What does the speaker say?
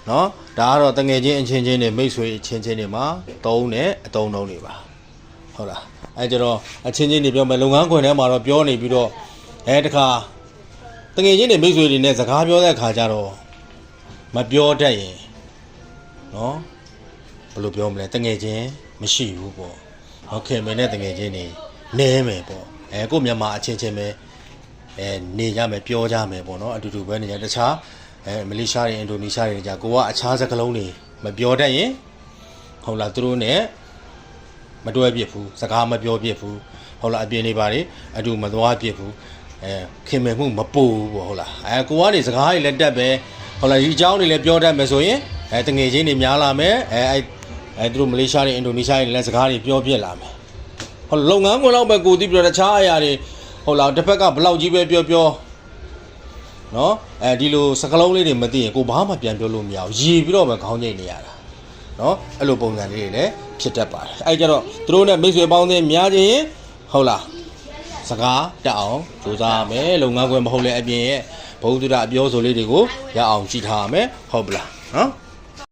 နော်ဒါကတော့တငယ်ချင်းအချင်းချင်းတွေမိတ်ဆွေအချင်းချင်းတွေမှာသုံးတဲ့အသုံးနှုန်းတွေပါဟုတ်လားအဲကြတော့အချင်းချင်းတွေပြောမယ်လုပ်ငန်းခွင်ထဲမှာတော့ပြောနေပြီးတော့တခါတငယ်ချင်းတွေမိတ်ဆွေတွေနဲ့စကားပြောတဲ့အခါကျတော့မပြောတတ်ရင်နော်ဘယ်လိုပြောမလဲတငယ်ချင်းမရှိဘူးပေါ့ဟုတ်ကဲ့မင်းနဲ့တငယ်ချင်းတွေနဲမယ်ပေါ့ကိုမြန်မာအချင်းချင်းပဲနေကြမယ်ပြောကြမယ်ပေါ့နော်အတူတူပဲနေကြတခြားမလေးရှားတွေအင်ဒိုနီးရှားတွေကြာကိုကအခြားစကားလုံးတွေမပြောတတ်ရင်ဟုတ်လားသူတို့ ਨੇ မတွဲပြစ်ဘူးစကားမပြောပြစ်ဘူးဟုတ်လားအပြင်နေပါလေအတူမသွားပြစ်ဘူးခင်မယ်မှုမပူဘူးပေါ့ဟုတ်လားကိုကနေစကားတွေလည်းတက်ပဲဟုတ်လားဒီအကြောင်းတွေလည်းပြောတတ်မယ်ဆိုရင်တငယ်ချင်းတွေများလာမယ်သူတို့မလေးရှားတွေအင်ဒိုနီးရှားတွေလည်းစကားတွေပြောပြစ်လာမယ်ဟုတ်လုပ်ငန်းခွင်လောက်ပဲကိုသိပြီးတော့တခြားအရာတွေဟုတ်လားတစ်ဖက်ကဘလောက်ကြီးပဲပြောနော်ဒီလိုစကလုံးလေးတွေမသိရင်ကိုဘာမှပြန်ပြောလို့မရဘူးရေပြီးတော့ပဲခေါင်းငိတ်နေရတာနော်အဲ့လိုပုံစံလေးတွေလည်းဖြစ်တတ်ပါတယ်အဲ့ကြတော့သူတို့ ਨੇ မိတ်ဆွေပေါင်းတဲ့များချင်းဟုတ်လားစကားတက်အောင်ကြိုးစားရမယ်လုပ်ငန်းခွင်မဟုတ်လေအပြင်ရဲ့ဘုဒ္ဓအပြောဆိုလေးတွေကိုရအောင်ကြည့်ထားရမယ်ဟုတ်ပလားနော်